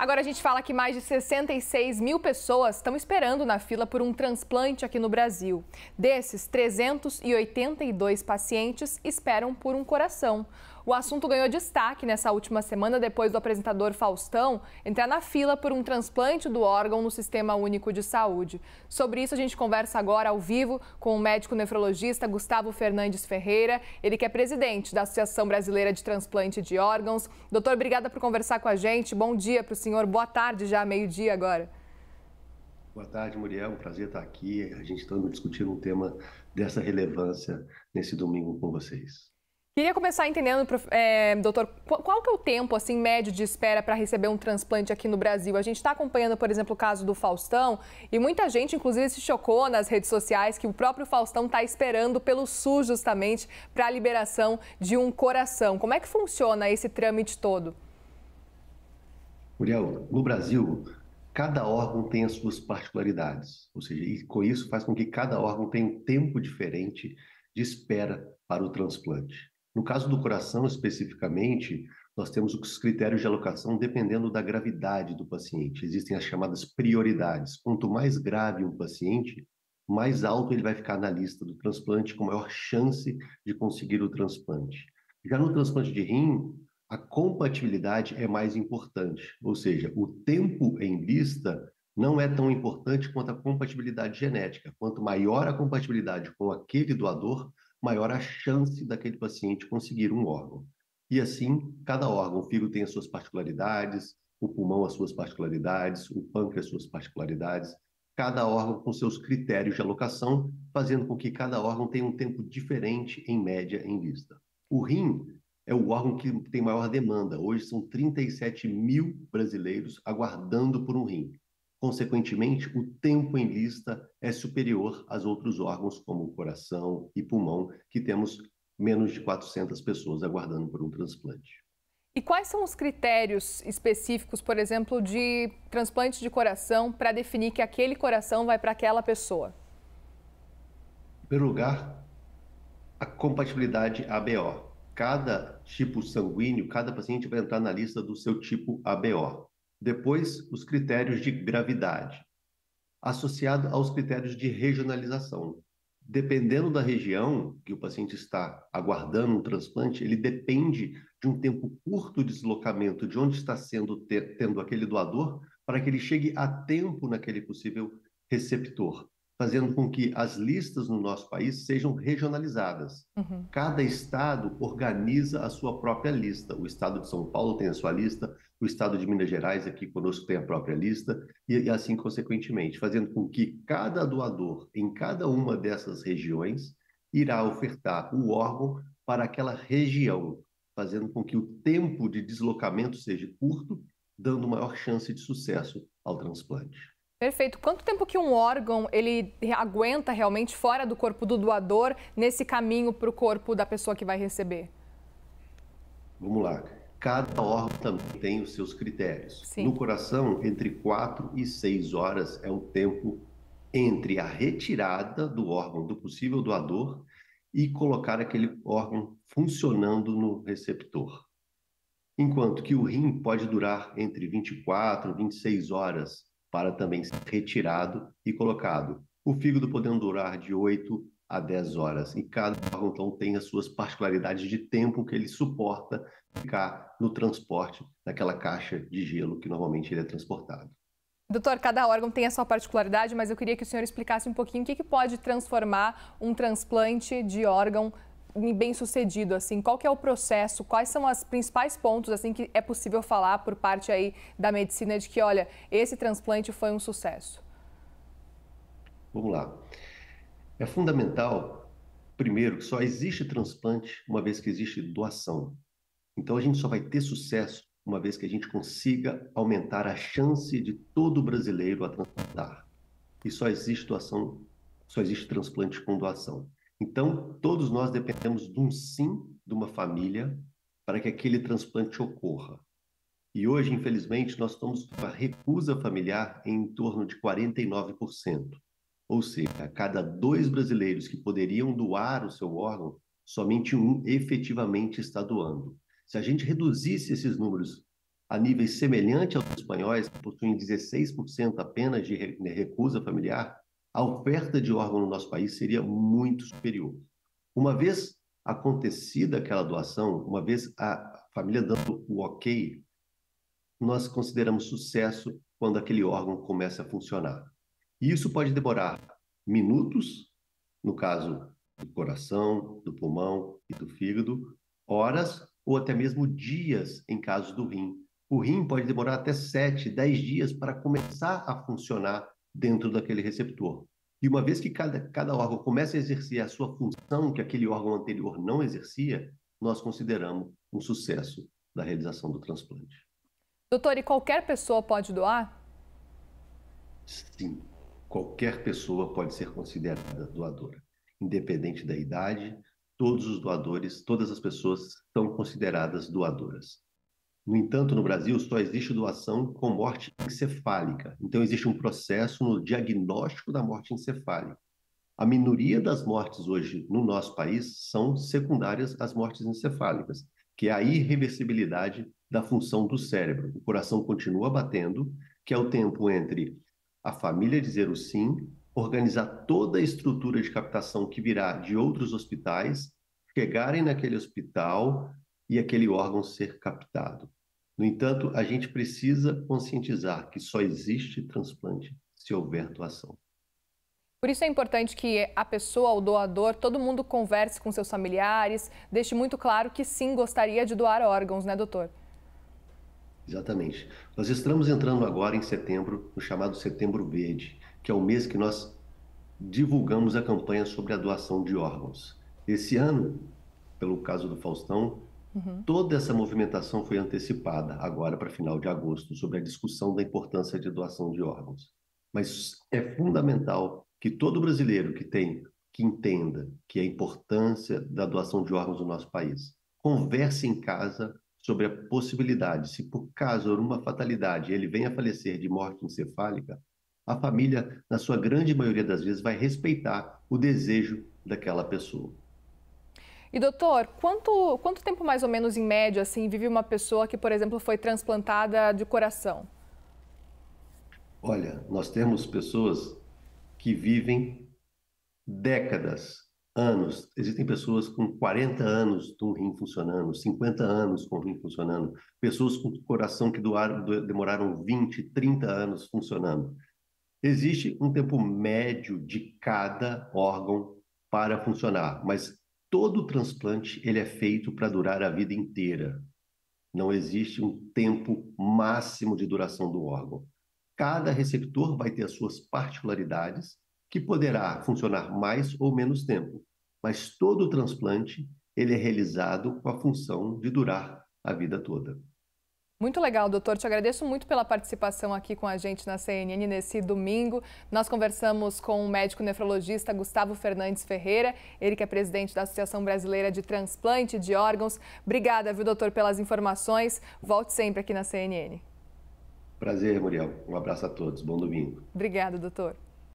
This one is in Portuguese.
Agora a gente fala que mais de 66 mil pessoas estão esperando na fila por um transplante aqui no Brasil. Desses, 382 pacientes esperam por um coração. O assunto ganhou destaque nessa última semana depois do apresentador Faustão entrar na fila por um transplante do órgão no Sistema Único de Saúde. Sobre isso a gente conversa agora ao vivo com o médico nefrologista Gustavo Fernandes Ferreira, ele que é presidente da Associação Brasileira de Transplante de Órgãos. Doutor, obrigada por conversar com a gente. Bom dia para o senhor, boa tarde já, meio-dia agora. Boa tarde, Muriel. Um prazer estar aqui. A gente está discutindo um tema dessa relevância nesse domingo com vocês. Queria começar entendendo, doutor, qual que é o tempo assim, médio de espera para receber um transplante aqui no Brasil? A gente está acompanhando, por exemplo, o caso do Faustão e muita gente, inclusive, se chocou nas redes sociais que o próprio Faustão está esperando pelo SUS justamente para a liberação de um coração. Como é que funciona esse trâmite todo? Muriel, no Brasil, cada órgão tem as suas particularidades, ou seja, e com isso faz com que cada órgão tenha um tempo diferente de espera para o transplante. No caso do coração, especificamente, nós temos os critérios de alocação dependendo da gravidade do paciente. Existem as chamadas prioridades. Quanto mais grave um paciente, mais alto ele vai ficar na lista do transplante, com maior chance de conseguir o transplante. Já no transplante de rim, a compatibilidade é mais importante, ou seja, o tempo em lista não é tão importante quanto a compatibilidade genética. Quanto maior a compatibilidade com aquele doador, maior a chance daquele paciente conseguir um órgão. E assim, cada órgão, o fígado tem as suas particularidades, o pulmão as suas particularidades, o pâncreas as suas particularidades, cada órgão com seus critérios de alocação, fazendo com que cada órgão tenha um tempo diferente, em média, em lista. O rim é o órgão que tem maior demanda. Hoje são 37 mil brasileiros aguardando por um rim. Consequentemente, o tempo em lista é superior aos outros órgãos, como o coração e pulmão, que temos menos de 400 pessoas aguardando por um transplante. E quais são os critérios específicos, por exemplo, de transplante de coração para definir que aquele coração vai para aquela pessoa? Em primeiro lugar, a compatibilidade ABO. Cada tipo sanguíneo, cada paciente vai entrar na lista do seu tipo ABO. Depois, os critérios de gravidade, associado aos critérios de regionalização. Dependendo da região que o paciente está aguardando um transplante, ele depende de um tempo curto de deslocamento de onde está tendo aquele doador para que ele chegue a tempo naquele possível receptor, fazendo com que as listas no nosso país sejam regionalizadas. Cada estado organiza a sua própria lista. O estado de São Paulo tem a sua lista, o estado de Minas Gerais aqui conosco tem a própria lista, e assim consequentemente, fazendo com que cada doador em cada uma dessas regiões irá ofertar o órgão para aquela região, fazendo com que o tempo de deslocamento seja curto, dando maior chance de sucesso ao transplante. Perfeito. Quanto tempo que um órgão ele aguenta realmente fora do corpo do doador nesse caminho para o corpo da pessoa que vai receber? Vamos lá. Cada órgão também tem os seus critérios. Sim. No coração, entre 4 e 6 horas é o tempo entre a retirada do órgão do possível doador e colocar aquele órgão funcionando no receptor. Enquanto que o rim pode durar entre 24 e 26 horas para também ser retirado e colocado. O fígado podendo durar de 8 a 10 horas. E cada órgão, então, tem as suas particularidades de tempo que ele suporta ficar no transporte, naquela caixa de gelo que normalmente ele é transportado. Doutor, cada órgão tem a sua particularidade, mas eu queria que o senhor explicasse um pouquinho o que pode transformar um transplante de órgão em bem-sucedido, assim, qual que é o processo, quais são os principais pontos, assim, que é possível falar por parte aí da medicina de que, olha, esse transplante foi um sucesso? Vamos lá. É fundamental, primeiro, que só existe transplante uma vez que existe doação. Então, a gente só vai ter sucesso uma vez que a gente consiga aumentar a chance de todo brasileiro a transplantar. E só existe doação, só existe transplante com doação. Então, todos nós dependemos de um sim de uma família para que aquele transplante ocorra. E hoje, infelizmente, nós estamos com a recusa familiar em torno de 49%. Ou seja, a cada 2 brasileiros que poderiam doar o seu órgão, somente um efetivamente está doando. Se a gente reduzisse esses números a níveis semelhantes aos espanhóis, que possuem 16% apenas de recusa familiar, a oferta de órgão no nosso país seria muito superior. Uma vez acontecida aquela doação, uma vez a família dando o ok, nós consideramos sucesso quando aquele órgão começa a funcionar. E isso pode demorar minutos, no caso do coração, do pulmão e do fígado, horas ou até mesmo dias em caso do rim. O rim pode demorar até 7, 10 dias para começar a funcionar dentro daquele receptor. E uma vez que cada órgão começa a exercer a sua função que aquele órgão anterior não exercia, nós consideramos um sucesso da realização do transplante. Doutor, e qualquer pessoa pode doar? Sim, qualquer pessoa pode ser considerada doadora. Independente da idade, todos os doadores, todas as pessoas são consideradas doadoras. No entanto, no Brasil só existe doação com morte encefálica. Então, existe um processo no diagnóstico da morte encefálica. A minoria das mortes hoje no nosso país são secundárias às mortes encefálicas, que é a irreversibilidade da função do cérebro. O coração continua batendo, que é o tempo entre a família dizer o sim, organizar toda a estrutura de captação que virá de outros hospitais, chegarem naquele hospital e aquele órgão ser captado. No entanto, a gente precisa conscientizar que só existe transplante se houver doação. Por isso é importante que a pessoa, o doador, todo mundo converse com seus familiares, deixe muito claro que sim, gostaria de doar órgãos, né, doutor? Exatamente. Nós estamos entrando agora em setembro, no chamado Setembro Verde, que é o mês que nós divulgamos a campanha sobre a doação de órgãos. Esse ano, pelo caso do Faustão, toda essa movimentação foi antecipada agora para final de agosto, sobre a discussão da importância de doação de órgãos. Mas é fundamental que todo brasileiro que entenda que a importância da doação de órgãos no nosso país, converse em casa sobre a possibilidade, se por caso ou uma fatalidade ele venha a falecer de morte encefálica, a família, na sua grande maioria das vezes, vai respeitar o desejo daquela pessoa. E doutor, quanto tempo mais ou menos em média assim vive uma pessoa que, por exemplo, foi transplantada de coração? Olha, nós temos pessoas que vivem décadas, anos. Existem pessoas com 40 anos com o rim funcionando, 50 anos com o rim funcionando, pessoas com coração que demoraram 20, 30 anos funcionando. Existe um tempo médio de cada órgão para funcionar, mas todo transplante ele é feito para durar a vida inteira. Não existe um tempo máximo de duração do órgão. Cada receptor vai ter as suas particularidades, que poderá funcionar mais ou menos tempo, mas todo transplante ele é realizado com a função de durar a vida toda. Muito legal, doutor. Te agradeço muito pela participação aqui com a gente na CNN nesse domingo. Nós conversamos com o médico nefrologista Gustavo Fernandes Ferreira, ele que é presidente da Associação Brasileira de Transplante de Órgãos. Obrigada, viu, doutor, pelas informações. Volte sempre aqui na CNN. Prazer, Muriel. Um abraço a todos. Bom domingo. Obrigada, doutor.